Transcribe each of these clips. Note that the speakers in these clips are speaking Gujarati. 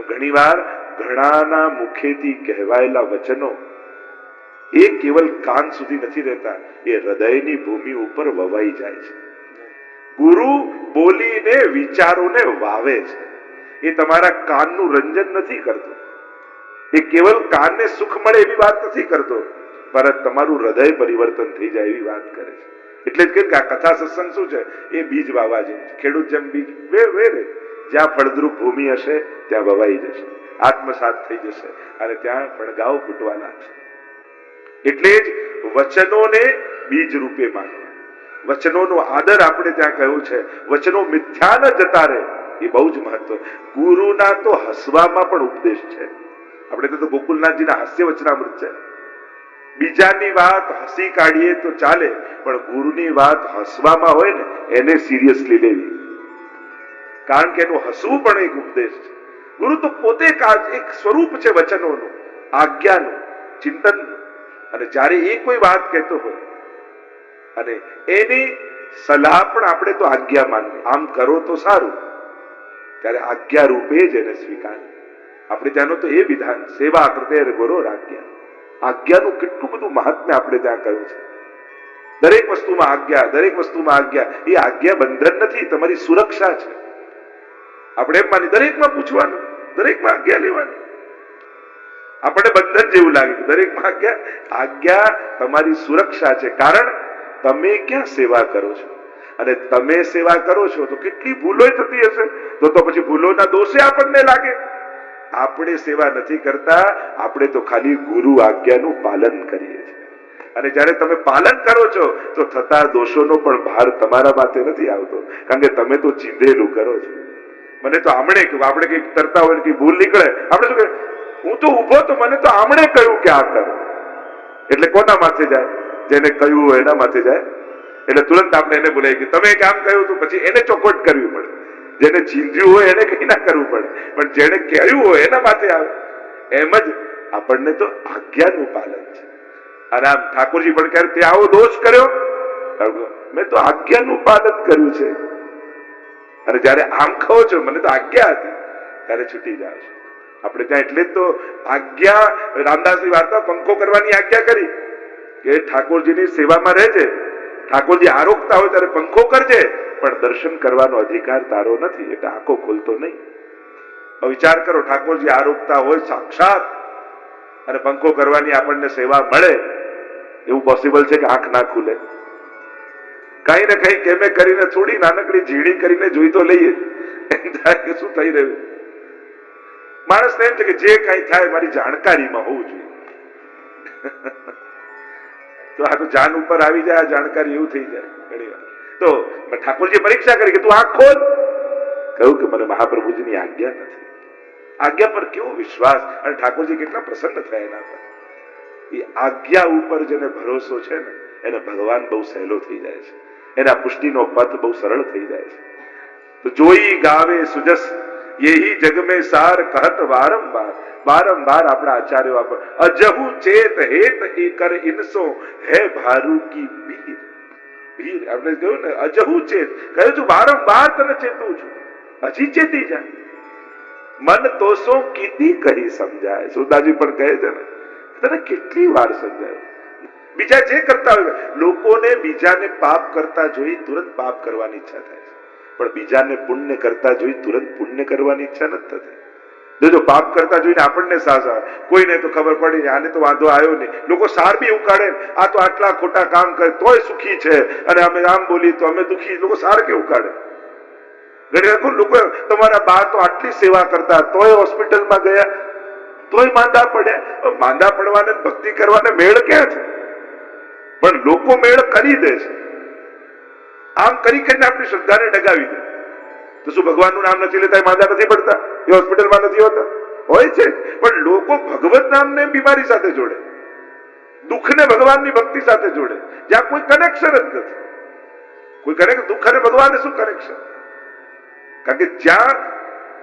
ઘણીવાર ઘણાના મુખેથી કહેવાયેલા વચનો એ કેવલ કાન સુધી નથી રહેતા, એ હૃદયની ભૂમિ ઉપર વવાઈ જાય છે. ગુરુ બોલીને વિચારોને વાવે છે. એ તમારા કાનનું રંજન નથી કરતો, એ કેવલ કાનને સુખ મળે એવી વાત નથી કરતો, પરંતુ તમારું હૃદય પરિવર્તન થઈ જાય એવી વાત કરે છે. એટલે જ કે આ કથા સત્સંગ શું છે, એ બીજ વાવા જેવું છે. ખેડૂત જેમ બીજ વેરે, જ્યાં ફળદ્રુપ ભૂમિ હશે ત્યાં વવાઈ જશે, આત્મસાત થઈ જશે અને ત્યાં ફણગાવ ફૂટવા લાગશે. એટલે જ વચનોને બીજ રૂપે માનવા, વચનોનો આદર આપણે ત્યાં કહ્યું છે. વચનો મિથ્યા ન જતા રહે, એ બહુ જ મહત્વ. ગુરુના તો હસવામાં પણ ઉપદેશ છે. આપણે તો ગોકુલનાથજીના હાસ્ય વચનામૃત છે. બીજાની વાત હસી કાઢીએ તો ચાલે, પણ ગુરુની વાત હસવામાં હોય ને એને સિરિયસલી લેવી, કારણ કે એનું હસવું પણ એક ઉપદેશ છે. ગુરુ તો પોતે એક સ્વરૂપ છે વચનોનું, આજ્ઞાનું, ચિંતનનું. અને જ્યારે એ કોઈ વાત કહેતો હોય અને એની સલાહ પણ આપણે તો આજ્ઞા માનવી, આમ કરો તો સારું, ત્યારે આજ્ઞા રૂપે જ એને સ્વીકાર. આપણે ત્યાંનો તો એ વિધાન, સેવા કરતે ગુરુ આજ્ઞા. આજ્ઞાનું કેટલું બધું મહાત્મ્ય આપણે ત્યાં કહ્યું છે. દરેક વસ્તુમાં આજ્ઞા, દરેક વસ્તુમાં આજ્ઞા. એ આજ્ઞા બંધન નથી, તમારી સુરક્ષા છે. આપણે એમ માની દરેકમાં પૂછવાનું, દરેકમાં આજ્ઞા લેવાની. આપણને બંધન જેવું લાગે, દરેકમાં આજ્ઞા. આજ્ઞા તમારી સુરક્ષા છે, કારણ તમે ક્યાં સેવા કરો છો, અને તમે સેવા કરો છો તો કેટલી ભૂલો થતી હશે, તો પછી ભૂલોના દોષે આપણને લાગે. આપણે સેવા નથી કરતા, આપણે તો ખાલી ગુરુ આજ્ઞાનું પાલન કરીએ છીએ. અને જ્યારે તમે પાલન કરો છો તો થતા દોષોનો પણ ભાર તમારા માથે નથી આવતો, કારણ કે તમે તો ચીંધેલું કરો છો. મને તો આમણે આપણે કઈક કરતા હોય કઈ ભૂલ નીકળે, આપણે શું કહે, હું તો ઉભો તો મને તો આમણે કહ્યું કે આ કરો. એટલે કોના માથે જાય? જેને કહ્યું હોય એના માથે જાય. એટલે તુરંત આપણે એને બોલાય કે તમે કામ કહ્યું તો પછી એને ચોખવટ કરવી પડે. જેને ચીંધ્યું હોય એને કઈ ના કરવું પડે, પણ જેને કહ્યું હોય એના માથે આવે. એમ જ આપણને તો આજ્ઞાનું પાલન છે. અને આમ ઠાકોરજી પણ કહે તે આવો દોષ કર્યો, મેં તો આજ્ઞાનું પાલન કર્યું છે. અને જયારે આમ કહો છો મને તો આજ્ઞા હતી, ત્યારે છૂટી જાવ છો. આપણે ત્યાં એટલે જ તો આજ્ઞા, રામદાસની વાર્તા પંખો કરવાની આજ્ઞા કરી કે ઠાકોરજીની સેવામાં રહેજે, ઠાકોરજી આરોગતા હોય ત્યારે પંખો કરજે, પણ દર્શન કરવાનો અધિકાર તારો નથી, એટલે આંખો ખોલતો નહીં. વિચાર કરો, ઠાકોરજી આરોગતા હોય સાક્ષાત અને પંખો કરવાની આપણને સેવા મળે, એવું પોસિબલ છે કે આંખ ના ખુલે? કઈ ને કઈ કેમે કરીને થોડી નાનકડી ઝીણી કરીને જોઈ તો લઈએ, એમ થાય કે શું થઈ રહ્યું. માણસને એમ છે કે જે કઈ થાય મારી જાણકારીમાં હોવું જોઈએ. તો આ તો જાન ઉપર આવી જાય, આ જાણકારી એવું થઈ જાય ઘણી વાર. તો ઠાકોરજી પરીક્ષા કરી કે તું આંખ ખોલ, કહ્યું કે મને મહાપ્રભુજીની આજ્ઞા નથી. આજ્ઞા પર કેવો વિશ્વાસ, અને ઠાકોરજી કેટલા પ્રસન્ન થયા એના પર. એ આજ્ઞા ઉપર જેને ભરોસો છે ને એને ભગવાન બહુ સહેલો થઈ જાય છે, એના પુષ્ટિનો પથ બહુ સરળ થઈ જાય છે. તો જોઈ ગાવે સુજસ યહી જગ મેં સાર કહત વારંવાર. વારંવાર આપણા આચાર્યો આપે અજહુ ચેત હેત એકર ઇનસો હે ભારુ કી ભીર. ભીર આપણે કહ્યું ને, અજહુ ચેત, કહ્યું છું વારંવાર તને ચેતું છું, હજી ચેતી જાય. મન તોસો કીધી કહી સમજાય. સુદાજી પણ કહે છે ને, તને કેટલી વાર સમજાય. બીજા જે કરતા હોય, લોકોને બીજાને પાપ કરતા જોઈ તુરંત પાપ કરવાની ઈચ્છા થાય છે, પણ બીજાને પુણ્ય કરતા જોઈ તુરંત પુણ્ય કરવાની ઈચ્છા નથી થતી. જો પાપ કરતા જોઈને આપણને સાસ આવે, કોઈને તો ખબર પડી આને તો વાંધો આવ્યો નહીં, લોકો સાર બી ઉકાળે, આ તો આટલા ખોટા કામ કરે તોય સુખી છે, અને અમે આમ બોલી તો અમે દુખી. લોકો સાર કે ઉકાળે. ઘણી વાર લોકો તમારા બા તો આટલી સેવા કરતા તોય હોસ્પિટલમાં ગયા, તોય માંદા પડ્યા. માંદા પડવાને ભક્તિ કરવાને મેળ ક્યાં છે? પણ લોકો મેળ કરી દે છે. આમ કરી કરીને આપણી શ્રદ્ધાને ડગાવી દે. તો શું ભગવાનનું નામ નથી લેતા એ માંદા નથી પડતા? એ હોસ્પિટલમાં નથી હોતા? હોય છે. પણ લોકો ભગવત નામને બીમારી સાથે જોડે, દુઃખને ભગવાનની ભક્તિ સાથે જોડે, જ્યાં કોઈ કનેક્શન જ નથી. કોઈ કનેક્શન, દુઃખ અને ભગવાનને શું કનેક્શન? કારણ કે જ્યાં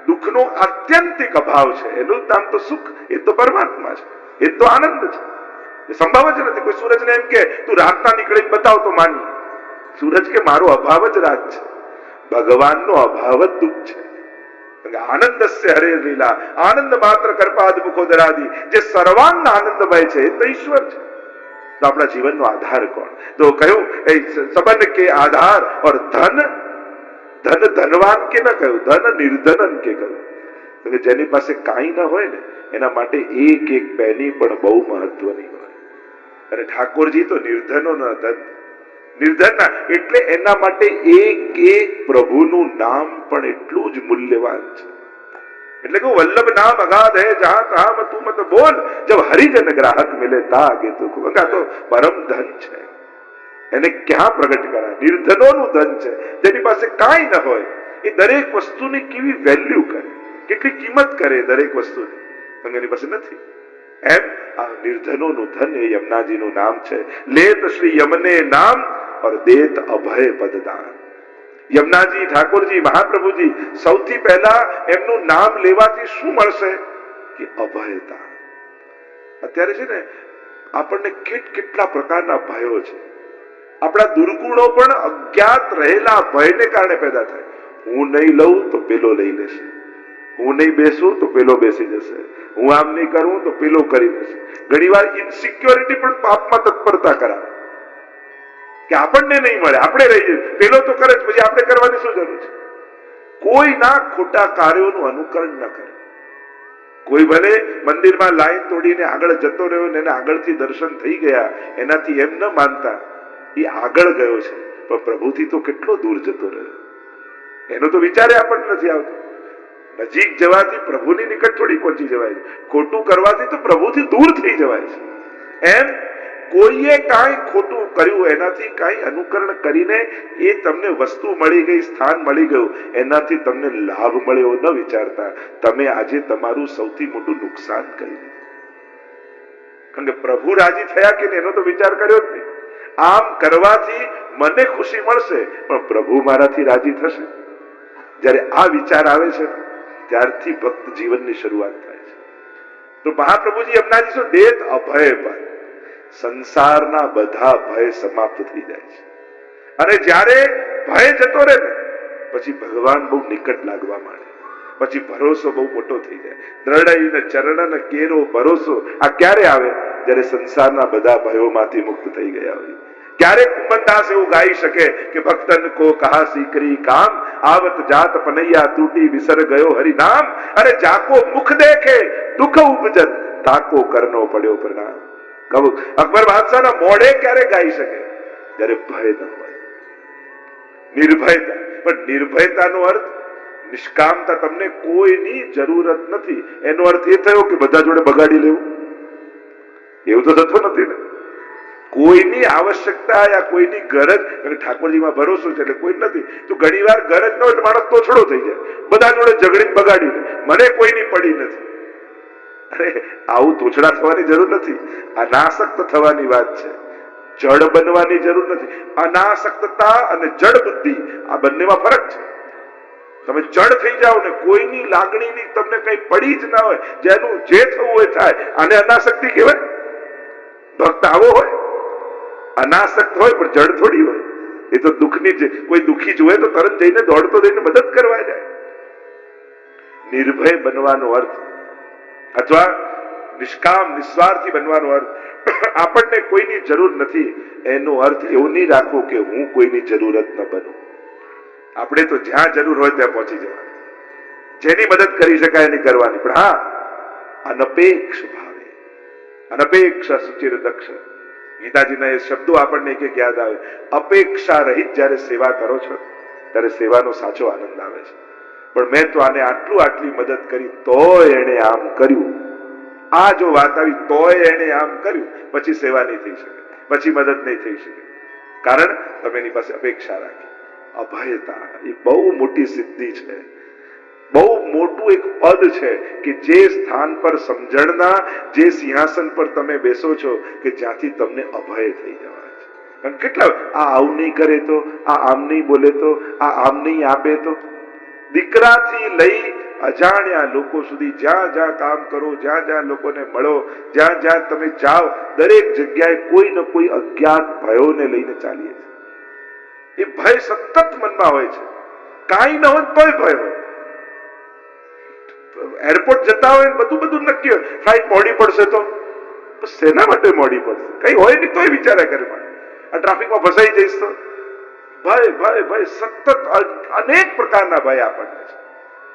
દુઃખનો આત્યંતિક અભાવ છે એનું નામ તો સુખ, એ તો પરમાત્મા છે, એ તો આનંદ છે. એ સંભવ જ નથી. કોઈ સૂરજને એમ કે તું રાતના નીકળીને બતાવ તો માની. સૂરજ કે મારો અભાવ જ રાત છે, ભગવાનનો અભાવ જ દુઃખ છે. આનંદસ્ય હરે લીલા, આનંદ માત્ર કરપાદ મુખોદરાદી, જે સર્વાંગ આનંદમય છે એ તો ઈશ્વર છે. તો આપણા જીવનનો આધાર કોણ? તો કહ્યું એ સંબંધ કે આધાર ઓર ધન, ધન ધનવાન કે ન કહ્યું, ધન નિર્ધનન કે કહ્યું. કે જેની પાસે કાંઈ ન હોય ને એના માટે એક એક પેની પણ બહુ મહત્વની હોય. અને ઠાકોરજી તો નિર્ધનો ન ધન, નિર્ધનના એટલે એના માટે એક એક પ્રભુનું નામ પણ એટલું જ મૂલ્યવાન છે. એટલે કે વલ્લભ નામ અગાધ હે જહાં તહાં તું મત બોલ, જબ હરિજન ગ્રાહક મિલે તા આગે તો તો પરમ ધન છે. એને ક્યાં પ્રગટ કરાય? નિર્ધનોનું ધન છે. જેની પાસે કાંઈ ન હોય એ દરેક વસ્તુની કેવી વેલ્યુ કરે, કેટલી કિંમત કરે દરેક વસ્તુની, એની પાસે નથી. એમ આ નિર્ધનોનું ધન એ યમુનાજીનું નામ છે. લેત શ્રી યમને નામ और देत अभय पददान. યમુનાજી ઠાકોરજી મહાપ્રભુજી સૌથી પહેલા એમનું નામ લેવાથી શું મળશે કે અભયતા. અત્યારે છે ને આપણને કેટલા પ્રકારના ભયો છે. આપણા દુર્ગુણો પણ અજ્ઞાત રહેલા ભયને કારણે પેદા થાય. હું નહીં લઉં તો પેલો લઈ લેશે, હું નહીં બેસું તો પેલો બેસી જશે, હું આમ નહીં કરું તો પેલો કરી લેશે. ઘણીવાર ઇનસિક્યોરિટી પણ પાપમાં તત્પરતા કરાવે કે આપણને નહીં મળે, આપણે રહી જઈએ, પેલો તો કરે પછી આપણે કરવાની શું જરૂર છે? કોઈના ખોટા કાર્યોનું અનુકરણ ન કરે. કોઈ ભલે મંદિરમાં લાઈન તોડીને આગળ જતો રહ્યો ને એને આગળથી દર્શન થઈ ગયા, એનાથી એમ ન માનતા એ આગળ ગયો છે પણ પ્રભુથી તો કેટલો દૂર જતો રહ્યો, એનો તો વિચારે આપણને નથી આવતો. નજીક જવાથી પ્રભુની નિકટ થોડી પહોંચી જવાય છે, ખોટું કરવાથી તો પ્રભુથી દૂર થઈ જવાય છે. એમ કોઈએ કાંઈ ખોટું કર્યું એનાથી કાંઈ અનુકરણ કરીને એ તમને વસ્તુ મળી ગઈ, સ્થાન મળી ગયું, એનાથી તમને લાભ મળ્યો ન વિચારતા તમે આજે તમારું સૌથી મોટું નુકસાન કરી દીધું. કારણ કે પ્રભુ રાજી થયા કે એનો તો વિચાર કર્યો જ નહીં. આમ કરવાથી મને ખુશી મળશે પણ પ્રભુ મારાથી રાજી થશે. જ્યારે આ વિચાર આવે છે ત્યારથી ભક્ત જીવનની શરૂઆત થાય છે. તો મહાપ્રભુજી યમુનાજી શું દેત અભય પદ, સંસારના બધા ભય સમાપ્ત થઈ જાય છે. અને જ્યારે ભય જતો રહે ને પછી ભગવાન બહુ નિકટ લાગવા માંડે, પછી ભરોસો બહુ મોટો થઈ જાય. દ્રઢ ચરણ કેરો ભરોસો આ ક્યારે આવે? જ્યારે સંસારના બધા ભયોમાંથી મુક્ત થઈ ગયા હોય. ક્યારેક કુંભનદાસ એવું ગાઈ શકે કે ભક્તન કો કહા સીકરી કામ, આવત જાત પનૈયા તૂટી વિસર ગયો હરિ નામ. અને જાકો મુખ દેખે દુઃખ ઉપજત, તાકો કરનો પડ્યો પ્રણામ. અકબર બાદશાહના મોઢે ક્યારે ગાઈ શકે? જ્યારે ભય ન હોય, નિર્ભયતા. પણ નિર્ભયતાનો અર્થ નિષ્કામતા, તમને કોઈની જરૂરત નથી. એનો અર્થ એ થયો કે બધા જોડે બગાડી લેવું, એવું તો થતો નથી ને. કોઈની આવશ્યકતા યા કોઈની ગરજ, ઠાકોરજીમાં ભરોસો છે એટલે કોઈ નથી. તો ઘણી વાર ગરજ ન હોય માણસ તોછડો થઈ જાય, બધા જોડે ઝઘડીને બગાડી લે, મને કોઈની પડી નથી. અરે આવું તોછડા થવાની જરૂર નથી, અનાસક્ત થવાની વાત છે. જડ બનવાની જરૂર નથી. અનાસક્તતા અને જડ બુદ્ધિ આ બંનેમાં ફરક છે. તમે જડ થઈ જાઓ ને કોઈની લાગણીની તમને કઈ પડી જ ના હોય, જેનું જે થવું હોય થાય, આને અનાસક્તિ કહેવાય? ભક્ત આવો હોય, અનાસક્ત હોય પણ જડ થોડી હોય. એ તો દુઃખની કોઈ દુઃખી જોવે તો તરત જઈને દોડતો જઈને મદદ કરવા જાય. નિર્ભય બનવાનો અર્થ અથવા નિષ્કામ નિસ્વાર્થી બનવાનો અર્થ આપણને કોઈની જરૂર નથી એનો અર્થ એવો નહીં રાખવો કે હું કોઈની જરૂરત ન બનું. આપણે તો જ્યાં જરૂર હોય ત્યાં પહોંચી જવાનું, જેની મદદ કરી શકાય એની કરવાની. પણ હા, અનપેક્ષ ભાવે, અનપેક્ષ સુચિર દક્ષ. ગીતાજીના એ શબ્દો આપણને એક એક યાદ આવે. અપેક્ષા રહિત જયારે સેવા કરો છો ત્યારે સેવાનો સાચો આનંદ આવે છે. પણ મેં તો આને આટલી મદદ કરી તોય એને આમ કર્યું, આ જો વાત આવી તોય એને આમ કર્યું, પછી સેવા નહીં થઈ શકે, પછી મદદ નહીં થઈ શકે. કારણ તમે એની પાસે અપેક્ષા રાખી. અભયતા એ બહુ મોટી સિદ્ધિ છે, બહુ મોટું એક પદ છે કે જે સ્થાન પર સમજણના, જે સિંહાસન પર તમે બેસો છો કે જ્યાંથી તમને અભય થઈ જવાય છે. કારણ કેટલા આ આવું નહીં કરે તો, આ આમ નહીં બોલે તો, આ આમ નહીં આપે તો, દીકરાથી લઈ અજાણ્યા લોકો સુધી જ્યાં જ્યાં કામ કરો, જ્યાં જ્યાં લોકોને મળો, જ્યાં જ્યાં તમે જાઓ, દરેક જગ્યાએ કોઈ ને કોઈ અજ્ઞાત ભયોને લઈને ચાલીએ છીએ. એ ભય સતત મનમાં હોય છે, કાંઈ ન હોય તોય ભય હોય. એરપોર્ટ જતા હોય ને બધું નક્કી હોય, ફ્લાઇટ મોડી પડશે તો શેના માટે મોડી પડશે? કઈ હોય નહીં તોય વિચારે કરે, આ ટ્રાફિકમાં ફસાઈ જઈશ તો ભય સતત અનેક પ્રકારના ભય આપણને છે.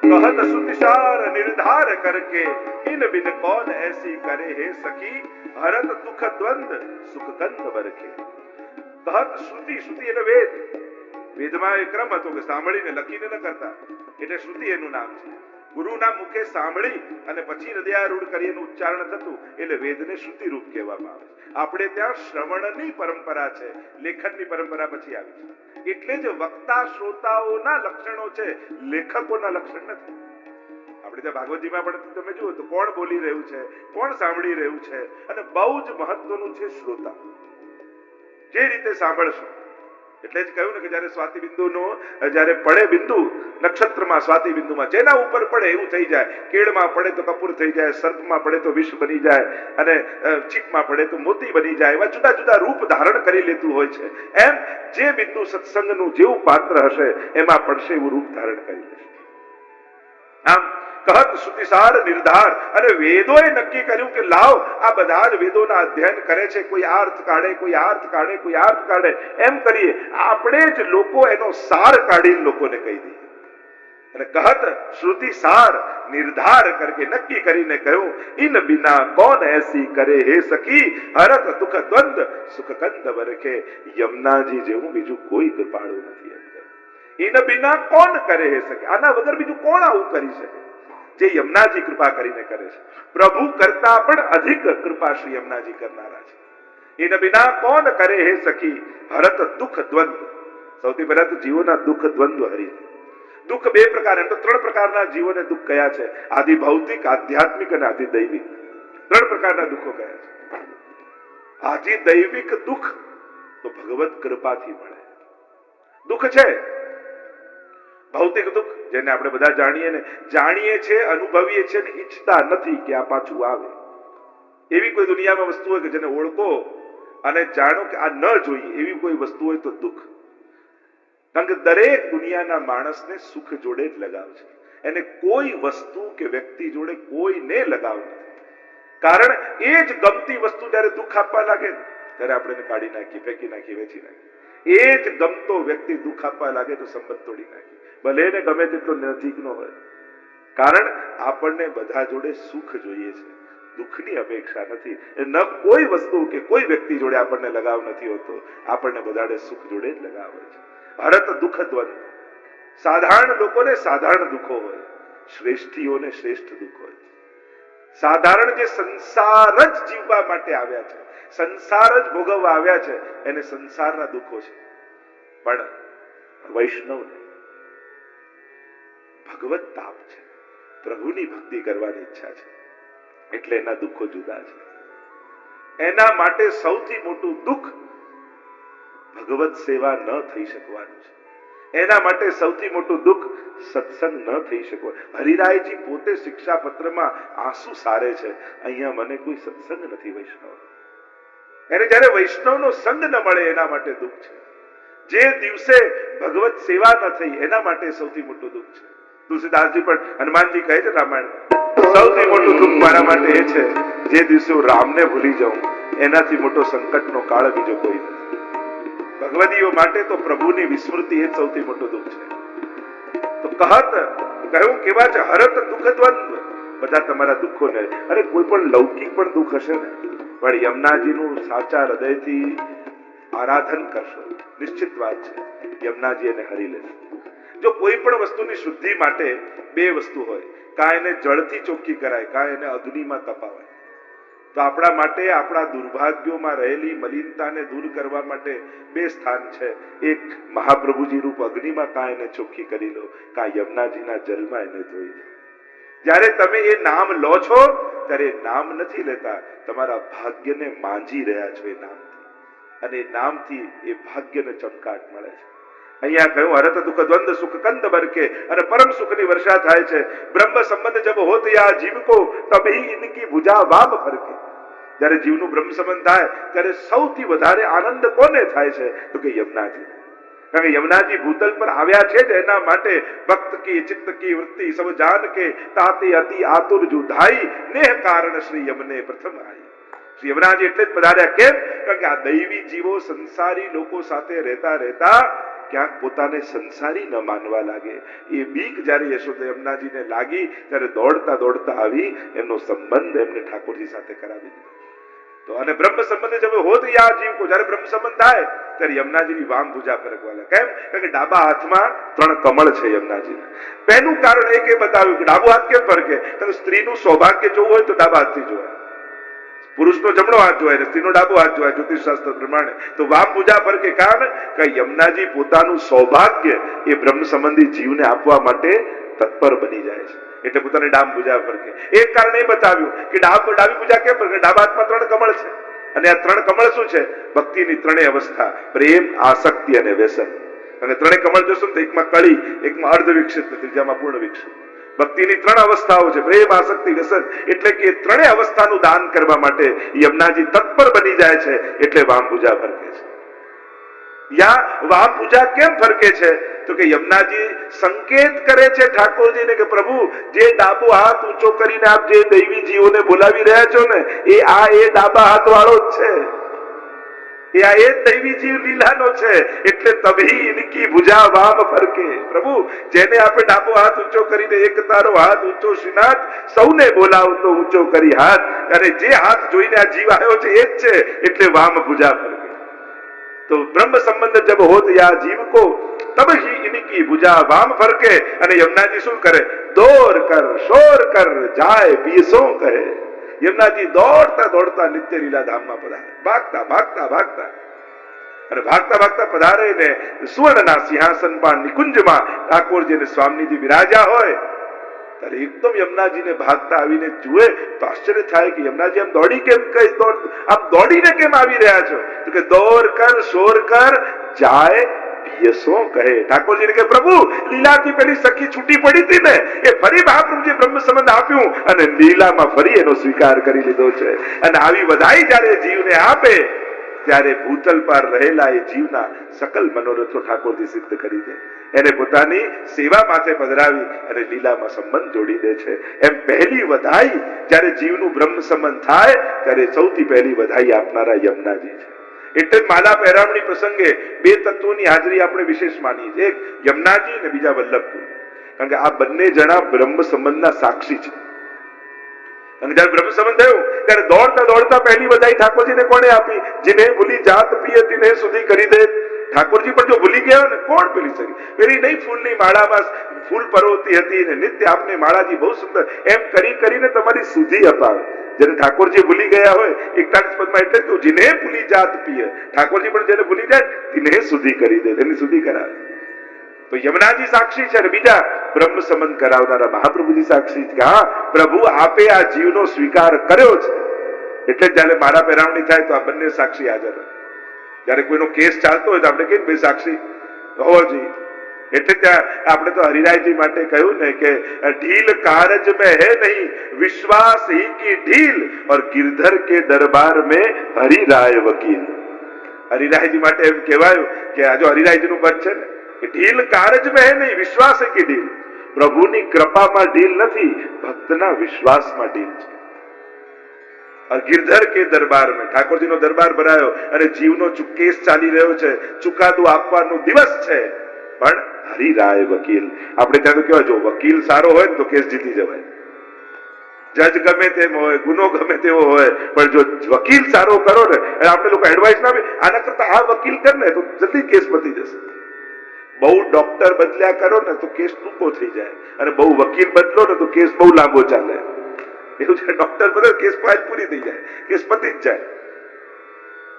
कहत सुतिशार निर्धार करके इन बिन कौन ऐसी करे हे सखी हरत दुख द्वंद सुख कंद बरके. કહત શ્રુતિ, શ્રુતિ એટલે વેદ. વેદમાં એક ક્રમ હતો કે સાંભળીને લખીને ન કરતા, એટલે શ્રુતિ એનું નામ છે. ગુરુના મુખે સાંભળી અને પછી હૃદયારૂઢ કરી એનું ઉચ્ચારણ થતું એટલે વેદને શ્રુતિ રૂપ કહેવામાં આવે. આપણે ત્યાં શ્રવણની પરંપરા છે, લેખનની પરંપરા પછી આવી છે. એટલે જ વક્તા શ્રોતાઓના લક્ષણો છે, લેખકોના લક્ષણ નથી. આપણે ત્યાં ભાગવતજીમાં પણ તમે જુઓ તો કોણ બોલી રહ્યું છે, કોણ સાંભળી રહ્યું છે, અને બહુ જ મહત્વનું છે શ્રોતા. જે રીતે સાંભળશો, એટલે જ કહ્યું ને કે જયારે સ્વાતિ બિંદુનો જયારે પડે બિંદુ નક્ષત્રમાં, સ્વાતિ બિંદુમાં જેના ઉપર પડે એવું થઈ જાય. કેળમાં પડે તો કપૂર થઈ જાય, સર્પમાં પડે તો વિષ બની જાય, અને ચીકમાં પડે તો મોતી બની જાય. એવા જુદા જુદા રૂપ ધારણ કરી લેતું હોય છે. એમ જે બિંદુ સત્સંગનું જેવું પાત્ર હશે એમાં પડશે એવું રૂપ ધારણ કરી લેશે. આમ કહત શ્રુતિસાર નિર્ધાર, અને વેદોએ નક્કી કર્યું કે લાવ આ બધા જ વેદોના અધ્યયન કરે છે, કોઈ આ અર્થ કાઢે, કોઈ આ અર્થ કાઢે, કોઈ આ અર્થ કાઢે, એમ કરીએ આપણે જ લોકો એનો સાર કાઢીને લોકોને કહી દઈએ. અને કહત શ્રુતિ સાર નિર્ધાર કરકે નક્કી કરીને કહ્યું, ઇન બિના કોણ એસી કરે હે સખી હરત દુઃખ દ્વંદ સુખ કંદ વરખે. યમુનાજી જેવું બીજું કોઈ કૃપાળુ નથી. ઇન બિના કોણ કરે હે સખી, આના વગર બીજું કોણ આવું કરી શકે જે યમુનાજી કૃપા કરીને કરે છે. પ્રભુ કરતા પણ અધિક કૃપા શ્રી યમુનાજી કરનારા છે. ઇન બિના કોણ કરે હે સખી હરત દુઃખ દ્વંદ. સૌથી પહેલા તો જીવોના દુઃખ દ્વંદ્વ હરી. દુઃખ બે પ્રકાર, એમ તો ત્રણ પ્રકારના જીવોને દુઃખ કયા છે, આદિ ભૌતિક, આધ્યાત્મિક અને આદિ દૈવિક. ત્રણ પ્રકારના દુઃખો કયા છે. આદિ દૈવિક દુઃખ તો ભગવત કૃપાથી મળે. દુઃખ છે ભૌતિક દુઃખ, જેને આપણે બધા જાણીએ છે, અનુભવીએ છીએ ને ઈચ્છતા નથી કે આ પાછું આવે. એવી કોઈ દુનિયામાં વસ્તુ હોય કે જેને ઓળખો અને જાણો કે આ ન જોઈએ, એવી કોઈ વસ્તુ હોય તો દુઃખ. કારણ કે દરેક દુનિયાના માણસને સુખ જોડે જ લગાવ છે. એને કોઈ વસ્તુ કે વ્યક્તિ જોડે કોઈને લગાવ નથી. કારણ એ જ ગમતી વસ્તુ જયારે દુઃખ આપવા લાગે ત્યારે આપણે એને કાઢી નાખી, ફેંકી નાખી, વેચી નાખી. એ જ ગમતો વ્યક્તિ દુઃખ આપવા લાગે તો સંબંધ તોડી નાખી, ભલે એને ગમે તેટલો નજીકનો હોય. કારણ આપણને બધા જોડે સુખ જોઈએ છે, દુઃખની અપેક્ષા નથી. ન કોઈ વસ્તુ કે કોઈ વ્યક્તિ જોડે આપણને લગાવ નથી હોતો, આપણને બધાને સુખ જોડે જ લગાવ હોય છે. હરત દુઃખ દ્વંદ. સાધારણ લોકોને સાધારણ દુઃખો હોય, શ્રેષ્ઠીઓને શ્રેષ્ઠ દુઃખ હોય. સાધારણ જે સંસાર જ જીવવા માટે આવ્યા છે, સંસાર જ ભોગવવા આવ્યા છે, એને સંસારના દુઃખો છે. પણ વૈષ્ણવને ભગવત તાપ છે, પ્રભુની ભક્તિ કરવાની ઈચ્છા છે, એટલે એના દુઃખો જુદા છે. એના માટે સૌથી મોટું દુઃખ ભગવત સેવા ન થઈ શકવાનું છે. એના માટે સૌથી મોટું દુઃખ સત્સંગ ન થઈ શકવાનું. હરિરાયજી પોતે શિક્ષાપત્રમાં આંસુ સારે છે, અહીંયા મને કોઈ સત્સંગ નથી વૈષ્ણવ. એને જયારે વૈષ્ણવનો સંગ ન મળે એના માટે દુઃખ છે. જે દિવસે ભગવત સેવા ન થઈ એના માટે સૌથી મોટું દુઃખ છે. તુલસીદાસજી પણ, હનુમાનજી કહે છે રામાયણમાં, સૌથી મોટું દુઃખ મારા માટે એ છે જે દિવસે હું રામને ભૂલી જાઉં, એનાથી મોટો સંકટનો કાળ બીજો કોઈ નથી. ભગવદીઓ માટે તો પ્રભુની વિસ્મૃતિ એ સૌથી મોટું દુઃખ છે. તો કહત કહ્યું કેવા છે, હરત દુઃખ દ્વંદ્વ. બધા તમારા દુઃખોને, અરે કોઈ પણ લૌકિક પણ દુઃખ હશે ને, પણ યમુનાજીનું સાચા હૃદયથી આરાધન કરશો, નિશ્ચિત વાત છે યમુનાજી એને હરી લેશે. જો કોઈ પણ વસ્તુની શુદ્ધિ માટે બે વસ્તુ હોય, કાં એને જળથી ચોખ્ખી કરાય, કાં એને અગ્નિમાં તપાવાય. તો આપણા માટે આપણા દુર્ભાગ્યોમાં રહેલી મલિનતાને દૂર કરવા માટે બે સ્થાન છે. એક મહાપ્રભુજી રૂપ અગ્નિમાં કાં એને ચોખ્ખી કરી લો, કાં યમુનાજીના જલમાં એને ધોઈ લો. જ્યારે તમે એ નામ લો છો ત્યારે એ નામ નથી લેતા, તમારા ભાગ્યને માંજી રહ્યા છો એ નામથી, અને એ નામથી એ ભાગ્યને ચમકાટ મળે છે. અહીંયા કહ્યું હરત દુઃખ દ્વંદ સુખ કંદ બરકે, અને પરમ સુખની વર્ષા થાય છે. બ્રહ્મ સંબંધ જબ હોત યા જીવ કો તભી ઇનકી ભુજા વામ ફરકે. જ્યારે જીવનું બ્રહ્મ સંબંધ થાય ત્યારે સૌથી વધારે આનંદ કોને થાય છે તો કે યમુનાજી. કારણ કે યમુનાજી ભૂતલ પર આવ્યા છે જ એના માટે ભક્ત કી ચિત્ત કી વૃત્તિ સબ જાન કે તાતે અતિ આતુર જુધાઈ નેહ કારણ શ્રી યમને પ્રથમ આઈ. શ્રી યમુનાજી એટલે જ પધાર્યા. કેમ? કારણ કે આ દૈવી જીવો સંસારી લોકો સાથે રહેતા રહેતા ક્યાંક પોતાને સંસારી ન માનવા લાગે. એ બીક જયારે યશોદા યમુનાજીને લાગી ત્યારે દોડતા દોડતા આવી એમનો સંબંધ એમને ઠાકોરજી સાથે કરાવી દીધો. તો અને બ્રહ્મ સંબંધ જब હોત યા જીવ કો, જયારે બ્રહ્મ સંબંધ થાય ત્યારે યમુનાજીની વામ ભુજા ફરકવા લાગે. કેમ? કારણ કે ડાબા હાથમાં 3 કમળ છે યમુનાજીના. પહેલું કારણ એ બતાવ્યું કે ડાબો હાથ કેમ ફરકે? તો સ્ત્રીનું સૌભાગ્ય જોવું હોય તો ડાબા હાથથી જોવાય. પુરુષનો જમણો હાથ જોવાય, સ્ત્રીનો ડાબો હાથ જોવાય જ્યોતિષ શાસ્ત્ર પ્રમાણે. તો વામ ભુજા ફરકે કારણ કે યમુનાજી પોતાનું સૌભાગ્ય એ બ્રહ્મ સંબંધી જીવને આપવા માટે તત્પર બની જાય છે. એટલે પોતાની ડામ ભુજા ફરકે. એક કારણ એ બતાવ્યું કે ડાબી ભુજા કેમ ફરકે? ડાબા હાથમાં 3 કમળ છે. અને આ 3 કમળ શું છે? ભક્તિની 3 અવસ્થા: પ્રેમ, આસક્તિ અને વ્યસન. અને 3 કમળ જોશો ને તો એકમાં કળી, એકમાં અર્ધ વિકસિત, ત્રીજામાં પૂર્ણ વિકસિત. ભક્તિની 3 અવસ્થાઓ છે: પ્રેમ, આસક્તિ, વ્યસન. એટલે કે 3 અવસ્થાનું દાન કરવા માટે યમુનાજી તત્પર બની જાય છે. એટલે વામ ભુજા ફરકે છે. યા વામ ભુજા કેમ ફરકે છે? તો કે યમુનાજી સંકેત કરે છે ઠાકોરજીને કે પ્રભુ, જે ડાબો હાથ ઊંચો કરીને આપ જે દૈવી જીવોને બોલાવી રહ્યા છો ને, એ ડાબા હાથ વાળો જ છે. એ દૈવી જીવ લીલાનો છે. એટલે તભી ઇનકી ભુજા વામ ફરકે. પ્રભુ, જેને આપણે ડાબો હાથ ઊંચો કરીને એક તારો હાથ ઊંચો શ્રીનાથ, સૌને બોલાવતો ઊંચો કરી હાથ, અને જે હાથ જોઈને આ જીવ આવ્યો છે એ જ છે. એટલે વામ ભુજા ફરકે. तो ब्रह्म संबंध जब होत या जीव को तब ही इनकी भुजा वाम फरके. અને યમુનાજી શું કરે? દોર કર શોર કર જાય પીસો કહે. યમુનાજી દોડતા દોડતા નિત્ય લીલા ધામમાં પધારે. ભાગતા ભાગતા ભાગતા અને ભાગતા ભાગતા પધારે ને સુવર્ણના સિંહાસન પર નિકુંજમાં ઠાકોરજી અને સ્વામીજી બિરાજ્યા હોય ત્યારે એકદમ યમુનાજીને ભાગતા આવીને જુએ તો આશ્ચર્ય થાય કે યમુનાજી આમ દોડી કેમ આપ દોડીને કેમ આવી રહ્યા છો? તો કે દોર કર શોર કર જાય પીયસો કહે. ઠાકોરજીને કે પ્રભુ, લીલાથી પેલી સખી છૂટી પડી હતી ને, એ ફરી મહાપ્રભુજી બ્રહ્મ સંબંધ આપ્યું અને લીલામાં ફરી એનો સ્વીકાર કરી લીધો છે. અને આવી વધાઈ જયારે જીવને આપે ત્યારે ભૂતલ પર રહેલા એ જીવના સકલ મનોરથો ઠાકોરજી સિદ્ધ કરી દે. એને પોતાની સેવા માથે પધરાવી અને લીલામાં સંબંધ જોડી દે છે. એમ પહેલી વધાઈ જ્યારે જીવનું બ્રહ્મ સંબંધ થાય ત્યારે સૌથી પહેલી વધાઈ આપનારા યમુનાજી છે. એટલે માલા પહેરામણી પ્રસંગે 2 તત્વોની હાજરી આપણે વિશેષ માનીએ છીએ. એક યમુનાજી અને બીજા વલ્લભકુળ. કારણ કે આ બંને જણા બ્રહ્મ સંબંધના સાક્ષી છે. અને જયારે બ્રહ્મ સંબંધ થયો ત્યારે દોડતા દોડતા પહેલી વધાઈ ઠાકોરજીને કોણે આપી? જેને ભૂલી જાત પીએ તિને સુધી કરી દે. ઠાકોરજી પણ જો ભૂલી ગયા ને કોણ પેલી સકી? પેલી નહીં ફૂલની માળામાં ફૂલ પરોવતી હતી ને નિત્ય આપને માળાજી બહુ સુંદર એમ કરી કરીને તમારી સુધી અપાવે. જેને ઠાકોરજી ભૂલી ગયા હોય 41 પદમાં એટલે જ જેને ભૂલી જાત પીએ, ઠાકોરજી પણ જેને ભૂલી જાય તેને સુધી કરી દે, એની સુધી કરાવે. તો યમુનાજી સાક્ષી છે અને બીજા બ્રહ્મ સંબંધ કરાવનારા મહાપ્રભુજી સાક્ષી છે કે હા, પ્રભુ આપે આ જીવનો સ્વીકાર કર્યો છે. એટલે જયારે મારા પહેરામણી થાય તો આ બંને સાક્ષી હાજર હોય. જયારે કોઈનો કેસ ચાલતો હોય તો આપણે કહીએ બે સાક્ષી હોવો જોઈએ. એટલે ત્યાં આપણે તો હરિરાયજી માટે કહ્યું ને કે ઢીલ કારજ में है नहीं विश्वास ही की ढील और गिरधर के दरबार में हरिराय वकील. હરિરાયજી માટે એમ કહેવાયું કે આ જો હરિરાયજી નું પદ છે ને કે ઢીલ કારજ में है नहीं विश्वास है की ढील. પ્રભુની કૃપામાં ઢીલ નથી, ભક્તના વિશ્વાસમાં ઢીલ છે. गिरधर के दरबार में ઠાકોરજીનો દરબાર ભરાયો અને જીવનો કેસ ચાલી રહ્યો છે, ચુકાદો આપવાનો દિવસ છે, પણ હરિરાય વકીલ. આપણે ત્યાં તો કેવા જો વકીલ સારો હોય ને તો કેસ જીતી જવાય. જજ ગમે તેમ હોય, ગુનો ગમે તેવો હોય, પણ જો વકીલ સારો કરો ને, આપણે લોકો એડવાઇસ ના આપે આના કરતા આ વકીલ કર ને તો જલ્દી કેસ પતી જશે. બહુ ડોક્ટર બદલ્યા કરો ને તો કેસ ટૂંકો થઈ જાય, અને બહુ વકીલ બદલો ને તો કેસ બહુ લાંબો ચાલે. એવું છે, ડોક્ટર બદલે કેસ ફાઇલ પૂરી થઈ જાય, કેસ પતી જ જાય.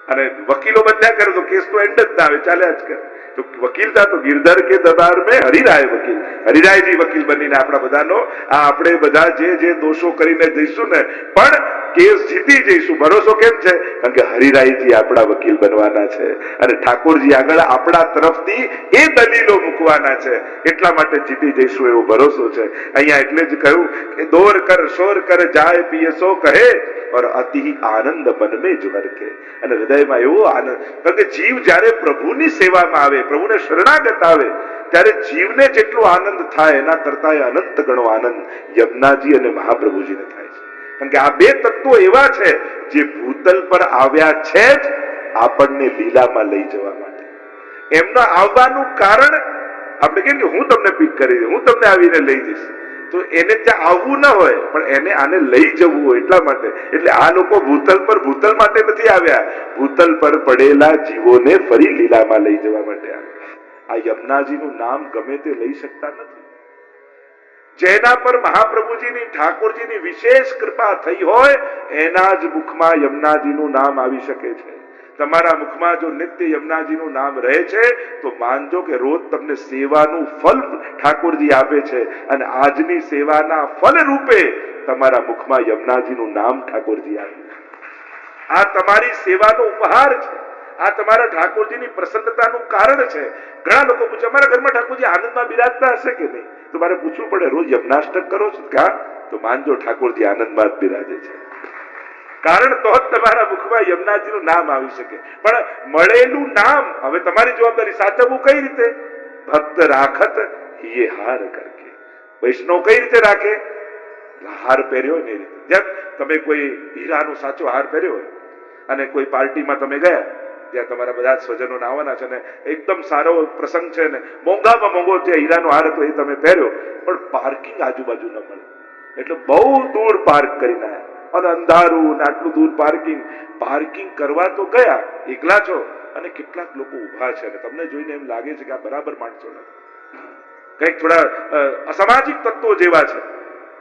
અને વકીલો બદલ્યા કરે તો કેસ તો એન્ડ જ ના આવે, ચાલ્યા જ કરે. તો વકીલ था तो गिरधर के दरबार में हरिराय वकील. હરિરાયજી વકીલ બનીને આપણા બધાનો આ આપણે બધા જે દોષો કરીને જઈશું ને પણ કેસ જીતી જઈશું. ભરોસો કેમ છે? કારણ કે હરિરાયજી આપણા વકીલ બનવાના છે અને ઠાકોરજી આગળ આપણા તરફથી એ દલીલો મૂકવાના છે. એટલા માટે જીતી જઈશું એવો ભરોસો છે. અહીંયા એટલે જ કહ્યું કે દોર કર શોર કર જાય પિયસો કહે और अति आनंद मन में जुहर के. અને હૃદયમાં એવો આનંદ, કારણ કે જીવ જ્યારે પ્રભુની સેવામાં આવે આવે, પ્રભુને શરણાગત આવે, ત્યારે જીવને જેટલો આનંદ થાય એના કરતા અનંત ગણો આનંદ યમુનાજી અને મહાપ્રભુજીને થાય છે. કારણ કે આ બે તત્વો એવા છે જે ભૂતલ પર આવ્યા છે જ આપણને લીલામાં લઈ જવા માટે. એમના આવવાનું કારણ આપણે કહીએ કે હું તમને પિક કરી દઉં, હું તમને આવીને લઈ જઈશ, તો એને ત્યાં આવવું ન હોય પણ એને આને લઈ જવું હોય એટલા માટે. એટલે આ લોકો ભૂતલ પર ભૂતલ માટે નથી આવ્યા, ભૂતલ પર પડેલા જીવોને ફરી લીલામાં લઈ જવા માટે આવ્યા. આ યમુનાજીનું નામ ગમે તે લઈ શકતા નથી. જેના પર મહાપ્રભુજીની ઠાકોરજીની વિશેષ કૃપા થઈ હોય એના જ મુખમાં યમુનાજીનું નામ આવી શકે છે. તમારા મુખમાં જો નિત્ય યમુનાજીનું નામ રહે છે તો માનજો કે રોજ તમને સેવાનું ફલ ઠાકોરજી આપે છે, અને આજની સેવાના ફલ રૂપે તમારા મુખમાં યમુનાજીનું નામ ઠાકોરજી આપે છે. આ તમારી સેવાનો ઉપહાર છે, આ તમારા ઠાકોરજીની પ્રસન્નતાનું કારણ છે. ઘણા લોકો પૂછે અમારા ઘરમાં ઠાકોરજી આનંદમાં બિરાજતા હશે કે નહીં, તો મારે પૂછવું પડે રોજ યમનાષ્ટક કરો છો કા? તો માનજો ઠાકોરજી આનંદમાં જ બિરાજે છે. કારણ તો જ તમારા મુખમાં યમુનાજીનું નામ આવી શકે. પણ મળેલું નામ હવે તમારી જવાબદારી સાચવવું કઈ રીતે? ભક્ત રાખત હિયે હાર કરકે. વૈષ્ણવ કઈ રીતે રાખે? હાર પહેર્યો હોય ને એ રીતે. જેમ તમે કોઈ હીરાનો સાચો હાર પહેર્યો હોય અને કોઈ પાર્ટીમાં તમે ગયા જ્યાં તમારા બધા સ્વજનો આવવાના છે ને એકદમ સારો પ્રસંગ છે ને મોંઘામાં મોંઘો જે હીરાનો હાર હતો એ તમે પહેર્યો, પણ પાર્કિંગ આજુબાજુ ન મળે એટલે બહુ દૂર પાર્ક કરીને આવ્યા, અને અંધારું ને આટલું દૂર પાર્કિંગ કરવા તો ગયા, એકલા છો અને કેટલાક લોકો ઉભા છે અને તમને જોઈને એમ લાગે છે કે આ બરાબર માણસો નથી, કંઈક થોડા અસામાજિક તત્વો જેવા છે.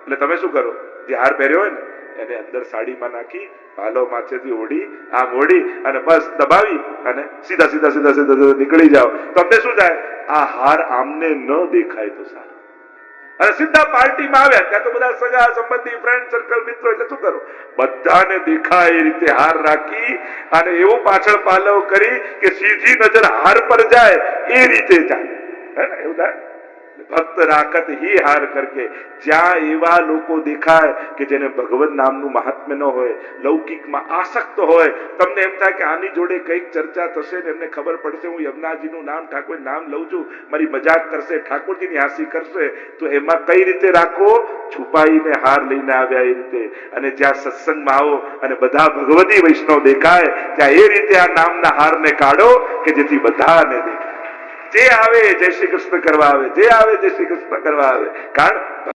એટલે તમે શું કરો? જે હાર પહેર્યો હોય ને એને અંદર સાડીમાં નાખી પાલો માથેથી ઓઢી આમ ઓઢી અને બસ દબાવી અને સીધા સીધા સીધા સીધા નીકળી જાઓ. તમને શું થાય? આ હાર આમને ન દેખાય તો સારું. અને સીધા પાર્ટીમાં આવ્યા ત્યાં તો બધા સગા સંબંધી ફ્રેન્ડ સર્કલ મિત્રો, એટલે શું કરો? બધાને દેખાય એ રીતે હાર રાખી અને એવું પાછળ પાલવ કરી કે સીધી નજર હાર પર જાય એ રીતે ચાલે, હે ને? એવું થાય. ભક્ત રાખત હી હાર કરકે. જ્યાં એવા લોકો દેખાય કે જેને ભગવત નામનું મહાત્મ્ય ન હોય, લૌકિકમાં આસક્ત હોય, તમને એમ થાય કે આની જોડે કઈક ચર્ચા થશે ને એમને ખબર પડશે હું યમુનાજીનું નામ ઠાકોર નામ લઉં છું, મારી મજાક કરશે, ઠાકોરજીની હાંસી કરશે, તો એમાં કઈ રીતે રાખો? છુપાઈને હાર લઈને આવ્યા એ રીતે. અને જ્યાં સત્સંગમાં આવો અને બધા ભગવતી વૈષ્ણવ દેખાય ત્યાં એ રીતે આ નામના હારને કાઢો કે જેથી બધાને દેખાય. જે આવે જય શ્રી કૃષ્ણ કરવા આવે, જે આવે જય શ્રી કૃષ્ણ કરવા આવે. કારણ